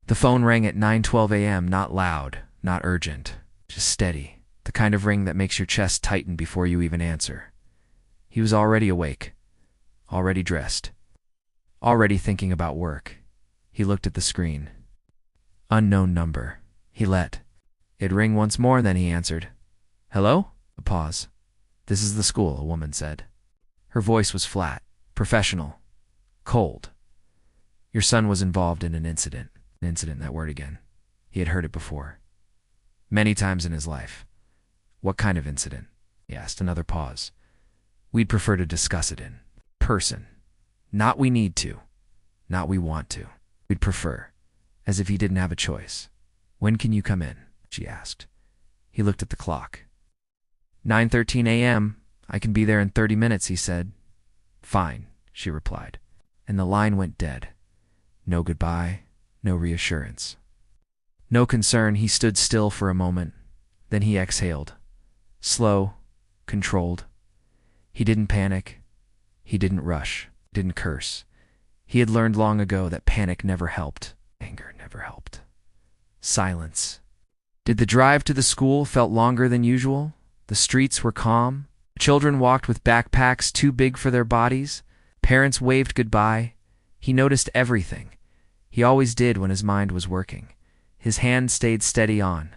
The phone rang at 9:12 a.m., not loud, not urgent, just steady, the kind of ring that makes your chest tighten before you even answer. He was already awake, already dressed, already thinking about work. He looked at the screen. Unknown number. He let it ring once more, then he answered. Hello? A pause. This is the school, a woman said. Her voice was flat, professional, cold. Your son was involved in an incident. An incident, that word again. He had heard it before. Many times in his life. What kind of incident? He asked. Another pause. We'd prefer to discuss it in person. Not we need to. Not we want to. We'd prefer. As if he didn't have a choice. When can you come in? She asked. He looked at the clock. 9:13 a.m. I can be there in 30 minutes, he said. Fine, she replied. And the line went dead. No goodbye, no reassurance. No concern. He stood still for a moment. Then he exhaled. Slow, controlled. He didn't panic. He didn't rush. Didn't curse. He had learned long ago that panic never helped. Anger never helped. Silence. Did the drive to the school felt longer than usual? The streets were calm. Children walked with backpacks too big for their bodies. Parents waved goodbye. He noticed everything. He always did when his mind was working. His hand stayed steady on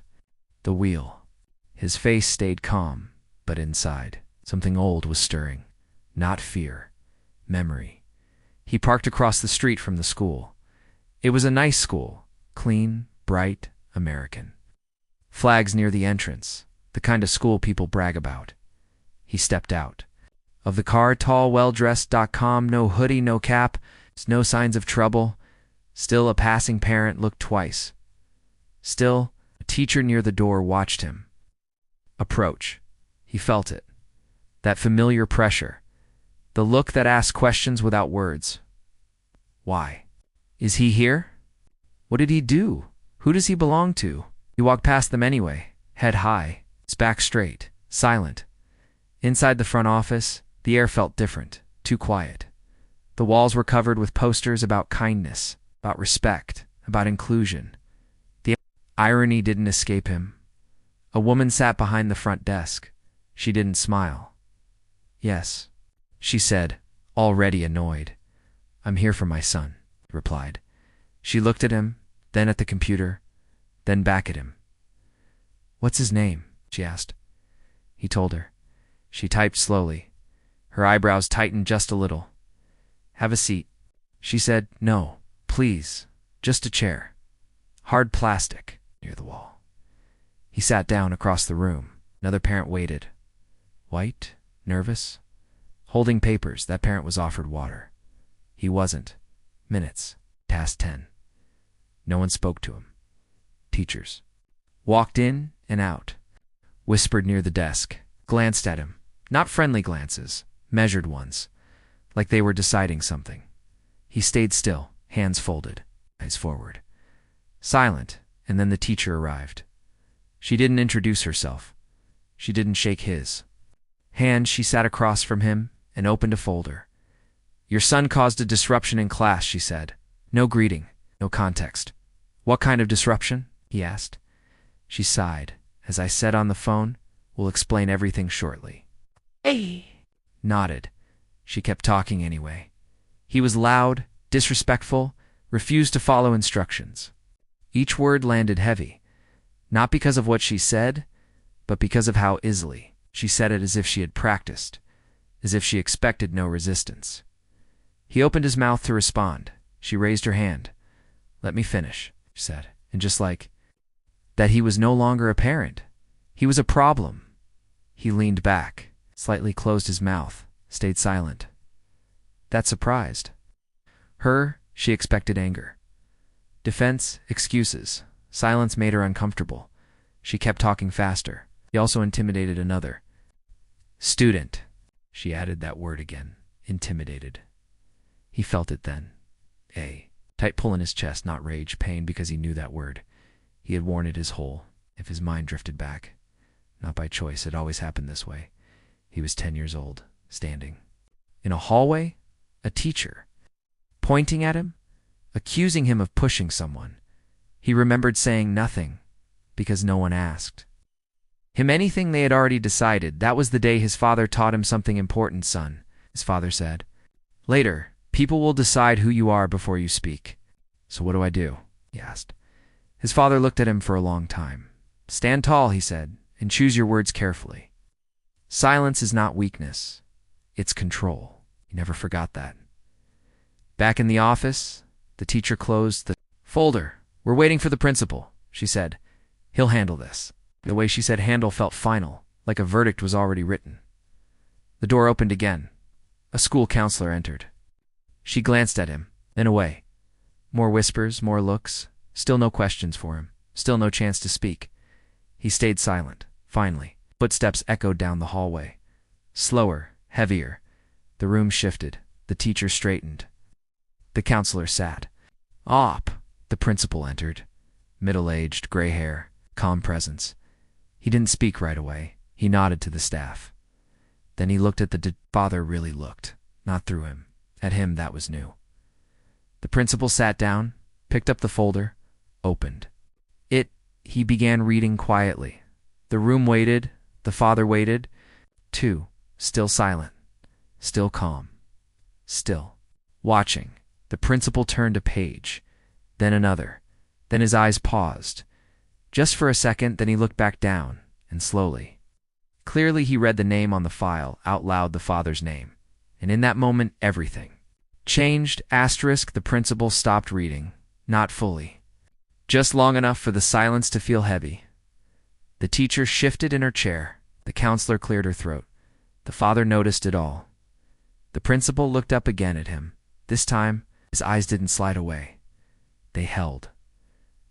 the wheel. His face stayed calm, but inside, something old was stirring. Not fear. Memory. He parked across the street from the school. It was a nice school. Clean, bright, American. Flags near the entrance. The kind of school people brag about. He stepped out. Of the car, tall, well-dressed, calm, no hoodie, no cap, no signs of trouble. Still a passing parent looked twice. Still, a teacher near the door watched him. Approach. He felt it. That familiar pressure. The look that asked questions without words. Why? Is he here? What did he do? Who does he belong to? He walked past them anyway, head high, his back straight, silent. Inside the front office, the air felt different, too quiet. The walls were covered with posters about kindness, about respect, about inclusion. The irony didn't escape him. A woman sat behind the front desk. She didn't smile. Yes, she said, already annoyed. I'm here for my son, he replied. She looked at him, then at the computer, then back at him. What's his name? She asked. He told her. She typed slowly. Her eyebrows tightened just a little. Have a seat. She said, no, please, just a chair. Hard plastic, near the wall. He sat down across the room. Another parent waited. White, nervous, holding papers. That parent was offered water. He wasn't. Minutes, past 10. No one spoke to him. Teachers. Walked in and out. Whispered near the desk. Glanced at him. Not friendly glances, measured ones, like they were deciding something. He stayed still, hands folded, eyes forward. Silent, and then the teacher arrived. She didn't introduce herself. She didn't shake his hand. She sat across from him and opened a folder. Your son caused a disruption in class, she said. No greeting, no context. What kind of disruption? He asked. She sighed. As I said on the phone, we'll explain everything shortly. Hey. Nodded. She kept talking anyway. He was loud, disrespectful, refused to follow instructions. Each word landed heavy, not because of what she said, but because of how easily. She said it as if she had practiced, as if she expected no resistance. He opened his mouth to respond. She raised her hand. Let me finish, she said, and just like that, he was no longer a parent. He was a problem. He leaned back, slightly closed his mouth, stayed silent. That surprised her. She expected anger. Defense, excuses. Silence made her uncomfortable. She kept talking faster. He also intimidated another student. She added that word again. Intimidated. He felt it then. A tight pull in his chest, not rage, pain, because he knew that word. He had worn it his whole. If his mind drifted back, not by choice, it always happened this way. He was 10 years old, standing in a hallway, a teacher, pointing at him, accusing him of pushing someone. He remembered saying nothing, because no one asked him anything they had already decided. That was the day his father taught him something important, son, his father said. Later, people will decide who you are before you speak. So what do I do? He asked. His father looked at him for a long time. Stand tall, he said, and choose your words carefully. Silence is not weakness. It's control. He never forgot that. Back in the office, the teacher closed the folder. We're waiting for the principal, she said. He'll handle this. The way she said handle felt final, like a verdict was already written. The door opened again. A school counselor entered. She glanced at him, then away. More whispers, more looks. Still no questions for him. Still no chance to speak. He stayed silent. Finally, footsteps echoed down the hallway. Slower, heavier. The room shifted. The teacher straightened. The counselor sat. Op! The principal entered. Middle-aged, gray hair, calm presence. He didn't speak right away. He nodded to the staff. Then he looked at the father really looked. Not through him. At him, that was new. The principal sat down, picked up the folder, opened. He began reading quietly. The room waited. The father waited. Too. Still silent. Still calm. Still. Watching. The principal turned a page. Then another. Then his eyes paused. Just for a second, then he looked back down, and slowly. Clearly he read the name on the file, out loud the father's name. And in that moment, everything changed. Asterisk, the principal stopped reading. Not fully. Just long enough for the silence to feel heavy. The teacher shifted in her chair. The counselor cleared her throat. The father noticed it all. The principal looked up again at him. This time, his eyes didn't slide away. They held.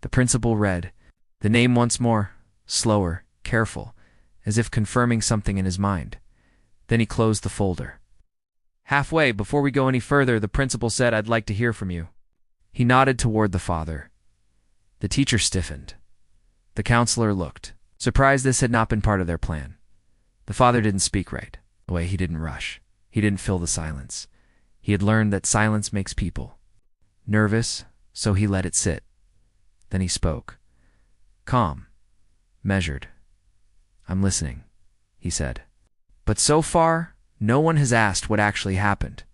The principal read the name once more, slower, careful, as if confirming something in his mind. Then he closed the folder. Halfway, before we go any further, the principal said, I'd like to hear from you. He nodded toward the father. The teacher stiffened. The counselor looked, surprised this had not been part of their plan. The father didn't speak right away. He didn't rush. He didn't fill the silence. He had learned that silence makes people nervous, so he let it sit. Then he spoke. Calm. Measured. I'm listening, he said. But so far, no one has asked what actually happened.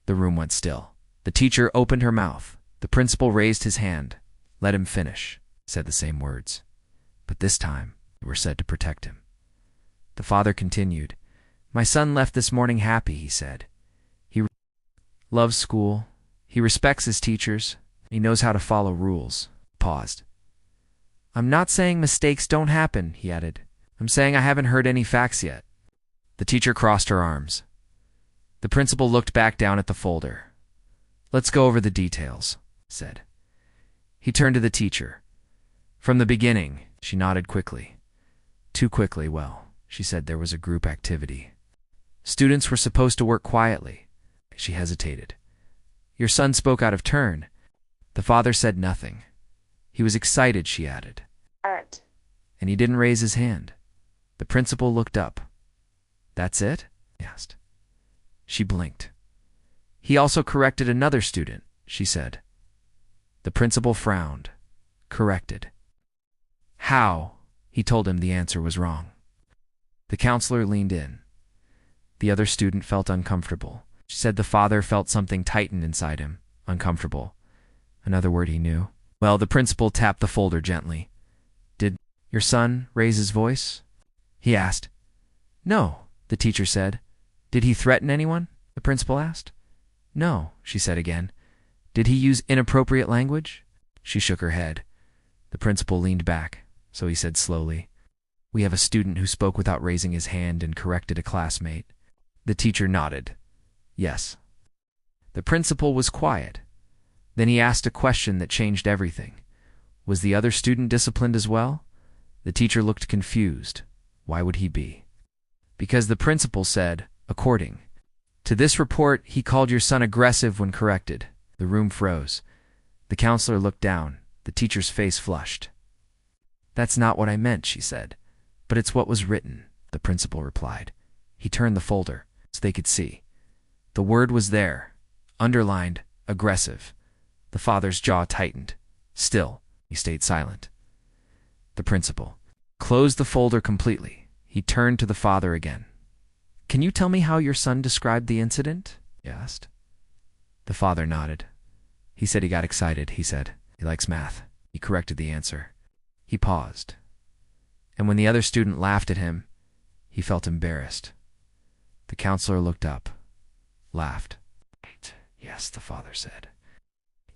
The room went still. The teacher opened her mouth. The principal raised his hand. Let him finish, said the same words. But this time, they were said to protect him. The father continued. My son left this morning happy, he said. He loves school. He respects his teachers. He knows how to follow rules. Paused. I'm not saying mistakes don't happen, he added. I'm saying I haven't heard any facts yet. The teacher crossed her arms. The principal looked back down at the folder. Let's go over the details, said. He turned to the teacher. From the beginning, she nodded quickly. Too quickly, well, she said there was a group activity. Students were supposed to work quietly. She hesitated. Your son spoke out of turn. The father said nothing. He was excited, she added. Art. And he didn't raise his hand. The principal looked up. That's it? He asked. She blinked. He also corrected another student, she said. The principal frowned. Corrected. How? He told him the answer was wrong. The counselor leaned in. The other student felt uncomfortable. She said the father felt something tighten inside him. Uncomfortable. Another word he knew. Well, the principal tapped the folder gently. Did your son raise his voice? He asked. No, the teacher said. Did he threaten anyone? The principal asked. No, she said again. Did he use inappropriate language? She shook her head. The principal leaned back, so he said slowly. We have a student who spoke without raising his hand and corrected a classmate. The teacher nodded. Yes. The principal was quiet. Then he asked a question that changed everything. Was the other student disciplined as well? The teacher looked confused. Why would he be? Because the principal said, according to this report, he called your son aggressive when corrected. The room froze. The counselor looked down. The teacher's face flushed. That's not what I meant, she said. But it's what was written, the principal replied. He turned the folder so they could see. The word was there, underlined, aggressive. The father's jaw tightened. Still, He stayed silent. The principal closed the folder completely. He turned to the father again. "Can you tell me how your son described the incident?" he asked. The father nodded. "He said he got excited," he said. "He likes math." He corrected the answer. He paused. And when the other student laughed at him, he felt embarrassed. The counselor looked up, laughed. "Yes," the father said.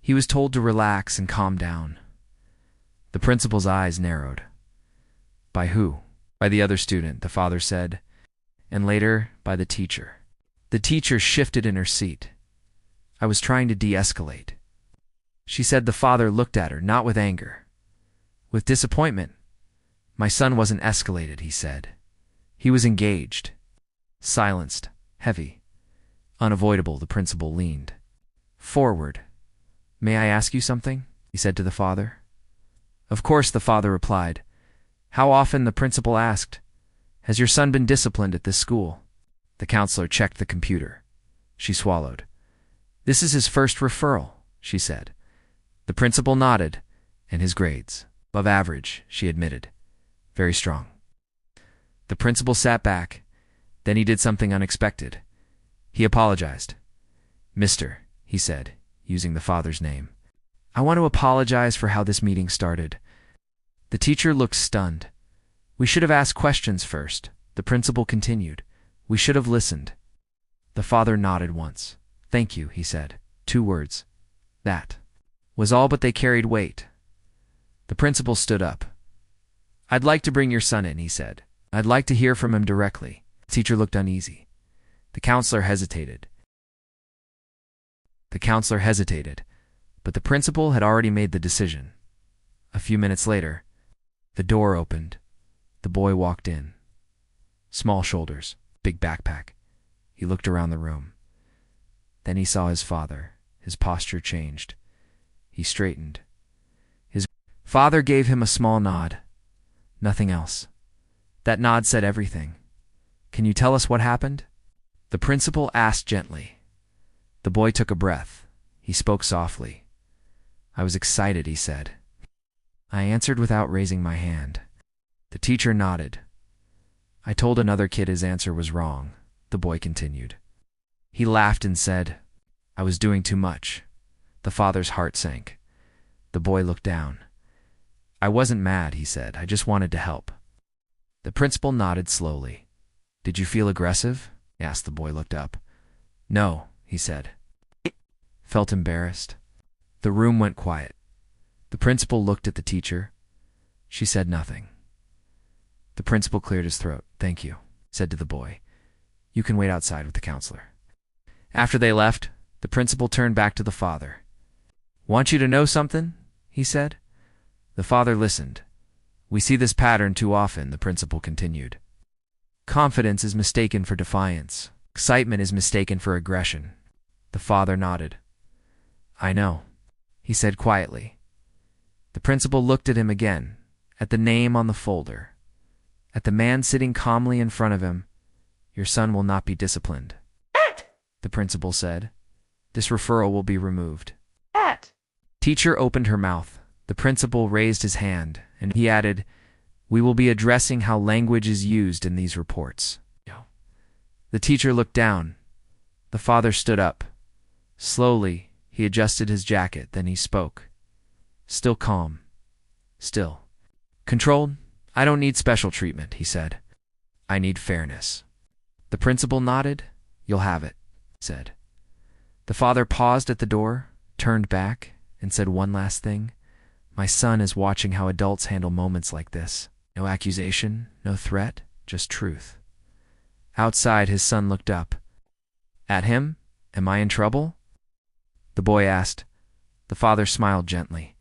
He was told to relax and calm down. The principal's eyes narrowed. "By who?" "By the other student," the father said, and later by the teacher. The teacher shifted in her seat. "I was trying to de-escalate," she said. The father looked at her, not with anger, with disappointment. "My son wasn't escalated," he said. "He was engaged." Silenced, heavy, unavoidable, the principal leaned forward. "May I ask you something?" he said to the father. "Of course," the father replied. "How often," the principal asked, "has your son been disciplined at this school?" The counselor checked the computer. She swallowed. "This is his first referral," she said. The principal nodded, and his grades. "Above average," she admitted. "Very strong." The principal sat back. Then he did something unexpected. He apologized. "Mister," he said, using the father's name, "I want to apologize for how this meeting started." The teacher looked stunned. "We should have asked questions first," the principal continued. "We should have listened." The father nodded once. "Thank you," he said. 2 words. That was all, but they carried weight. The principal stood up. "I'd like to bring your son in," he said. "I'd like to hear from him directly." The teacher looked uneasy. The counselor hesitated, but the principal had already made the decision. A few minutes later, the door opened. The boy walked in. Small shoulders, big backpack. He looked around the room. Then he saw his father. His posture changed. He straightened. His father gave him a small nod. Nothing else. That nod said everything. "Can you tell us what happened?" the principal asked gently. The boy took a breath. He spoke softly. "I was excited," he said. I answered without raising my hand. The teacher nodded. "I told another kid his answer was wrong," the boy continued. He laughed and said, "I was doing too much." The father's heart sank. The boy looked down. "I wasn't mad," he said. "I just wanted to help." The principal nodded slowly. "Did you feel aggressive?" he asked. The boy looked up. "No," he said. Felt embarrassed. The room went quiet. The principal looked at the teacher. She said nothing. The principal cleared his throat. "Thank you," said to the boy. "You can wait outside with the counselor." After they left, the principal turned back to the father. "Want you to know something?" he said. The father listened. "We see this pattern too often," the principal continued. "Confidence is mistaken for defiance. Excitement is mistaken for aggression." The father nodded. "I know," he said quietly. The principal looked at him again, at the name on the folder, at the man sitting calmly in front of him. "Your son will not be disciplined," the principal said. "This referral will be removed." Teacher opened her mouth. The principal raised his hand, and he added, "We will be addressing how language is used in these reports." The teacher looked down. The father stood up. Slowly, he adjusted his jacket, then he spoke. Still calm. Still. "Controlled? I don't need special treatment," he said. "I need fairness." The principal nodded. "You'll have it," he said. The father paused at the door, turned back, and said one last thing. "My son is watching how adults handle moments like this. No accusation, no threat, just truth." Outside, his son looked up. "At him? Am I in trouble?" the boy asked. The father smiled gently.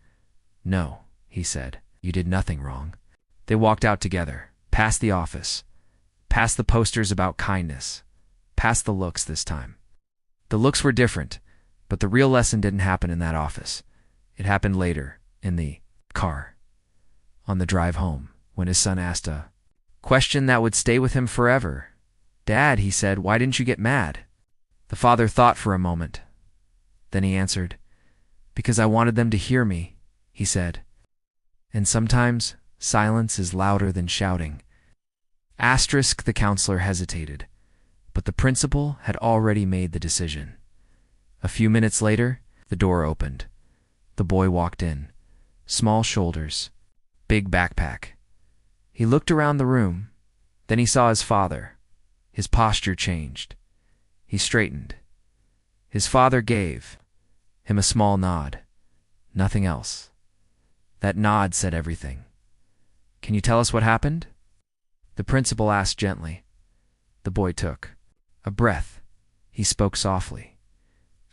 "No," he said. "You did nothing wrong." They walked out together, past the office, past the posters about kindness, past the looks this time. The looks were different, but the real lesson didn't happen in that office. It happened later, in the car, on the drive home, when his son asked a question that would stay with him forever. "Dad," he said, "why didn't you get mad?" The father thought for a moment. Then he answered, "Because I wanted them to hear me," he said. And sometimes silence is louder than shouting. Asterisk, the counselor hesitated, but the principal had already made the decision. A few minutes later, the door opened. The boy walked in. Small shoulders, big backpack. He looked around the room. Then he saw his father. His posture changed. He straightened. His father gave him a small nod. Nothing else. That nod said everything. "Can you tell us what happened?" The principal asked gently. The boy took a breath. He spoke softly.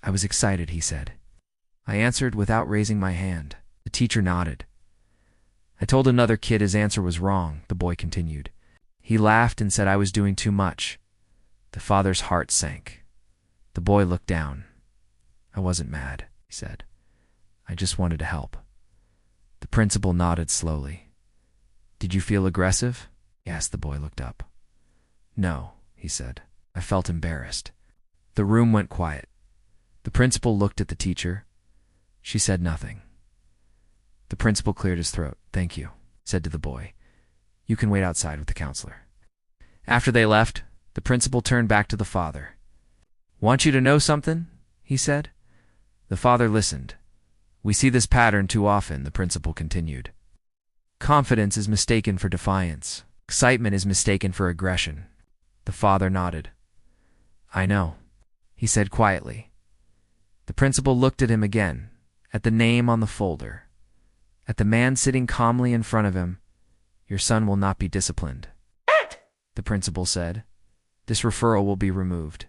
"I was excited," he said. "I answered without raising my hand." The teacher nodded. "I told another kid his answer was wrong," the boy continued. "He laughed and said I was doing too much." The father's heart sank. The boy looked down. "I wasn't mad," he said. "I just wanted to help." The principal nodded slowly. "Did you feel aggressive?" Yes, the boy looked up. "No," he said. "I felt embarrassed." The room went quiet. The principal looked at the teacher. She said nothing. The principal cleared his throat. "Thank you," said to the boy. "You can wait outside with the counselor." After they left, the principal turned back to the father. "Want you to know something?" he said. The father listened. "We see this pattern too often," the principal continued. "Confidence is mistaken for defiance. Excitement is mistaken for aggression." The father nodded. "I know," he said quietly. The principal looked at him again, at the name on the folder, at the man sitting calmly in front of him. "Your son will not be disciplined," the principal said. "This referral will be removed."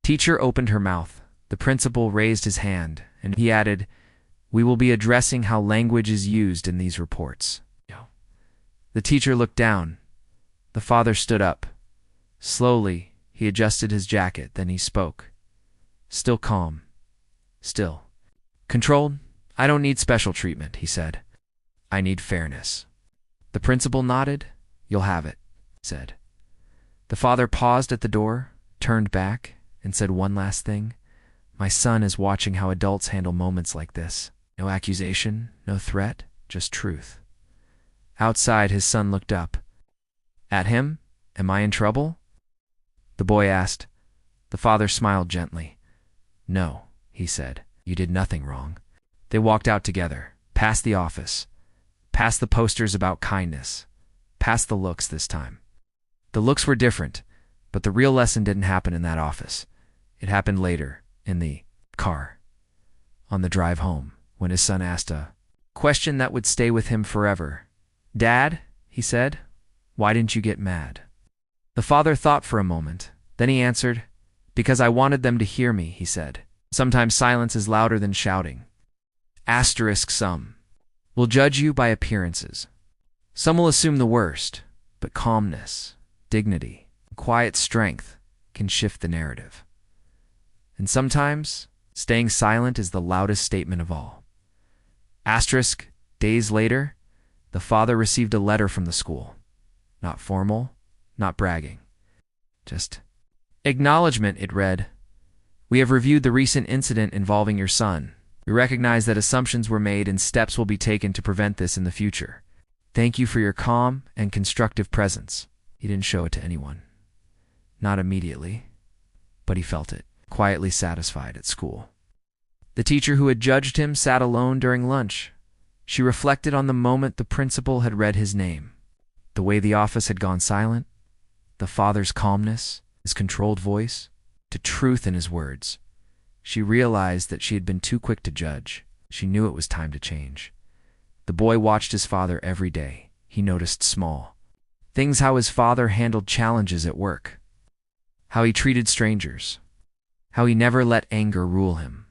Teacher opened her mouth. The principal raised his hand, and he added, "We will be addressing how language is used in these reports." The teacher looked down. The father stood up. Slowly, he adjusted his jacket, then he spoke. Still calm. Still. "Controlled? I don't need special treatment," he said. "I need fairness." The principal nodded. "You'll have it," he said. The father paused at the door, turned back, and said one last thing. "My son is watching how adults handle moments like this. No accusation, no threat, just truth." Outside, his son looked up. "At him? Am I in trouble?" the boy asked. The father smiled gently. "No," he said. "You did nothing wrong." They walked out together, past the office, past the posters about kindness, past the looks this time. The looks were different, but the real lesson didn't happen in that office. It happened later, in the car, on the drive home, when his son asked a question that would stay with him forever. "Dad," he said, "why didn't you get mad?" The father thought for a moment. Then he answered, "Because I wanted them to hear me," he said. "Sometimes silence is louder than shouting." Asterisk, some will judge you by appearances. Some will assume the worst, but calmness, dignity, quiet strength can shift the narrative. And sometimes, staying silent is the loudest statement of all. Asterisk, days later, the father received a letter from the school. Not formal, not bragging. Just acknowledgement, it read. "We have reviewed the recent incident involving your son. We recognize that assumptions were made and steps will be taken to prevent this in the future. Thank you for your calm and constructive presence." He didn't show it to anyone. Not immediately, but he felt it, quietly satisfied at school. The teacher who had judged him sat alone during lunch. She reflected on the moment the principal had read his name, the way the office had gone silent, the father's calmness, his controlled voice, to truth in his words. She realized that she had been too quick to judge. She knew it was time to change. The boy watched his father every day. He noticed small things, how his father handled challenges at work, how he treated strangers, how he never let anger rule him.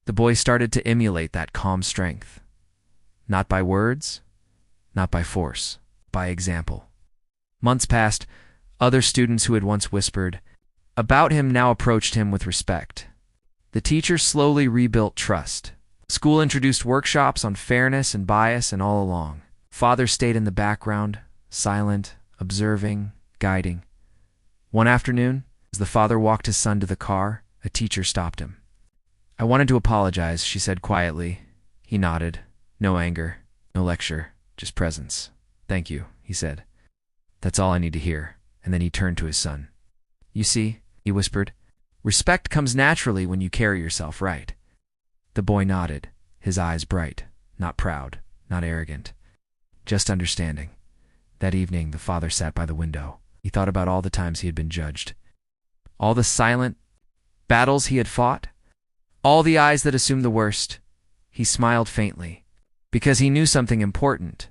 The boy started to emulate that calm strength. Not by words, not by force, by example. Months passed. Other students who had once whispered about him now approached him with respect. The teacher slowly rebuilt trust. School introduced workshops on fairness and bias, and all along, father stayed in the background, silent, observing, guiding. One afternoon, as the father walked his son to the car, a teacher stopped him. "I wanted to apologize," she said quietly. He nodded. No anger, No lecture, just presence. Thank you, he said. That's all I need to hear. And then he turned to his son. You see, he whispered, respect comes naturally when you carry yourself right. The boy nodded, his eyes bright, not proud, not arrogant, just understanding. That evening, the father sat by the window. He thought about all the times he had been judged, all the silent battles he had fought, all the eyes that assumed the worst. He smiled faintly, because he knew something important.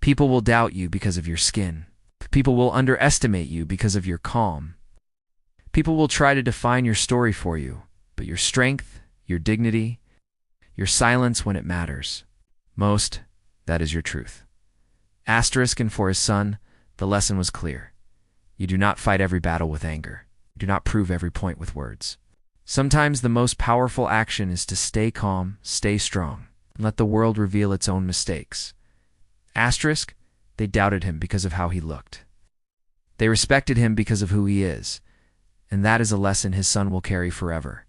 People will doubt you because of your skin. People will underestimate you because of your calm. People will try to define your story for you, but your strength, your dignity, your silence when it matters most, that is your truth. Asterisk, and for his son, the lesson was clear. You do not fight every battle with anger. You do not prove every point with words. Sometimes the most powerful action is to stay calm, stay strong, and let the world reveal its own mistakes. Asterisk, they doubted him because of how he looked. They respected him because of who he is, and that is a lesson his son will carry forever.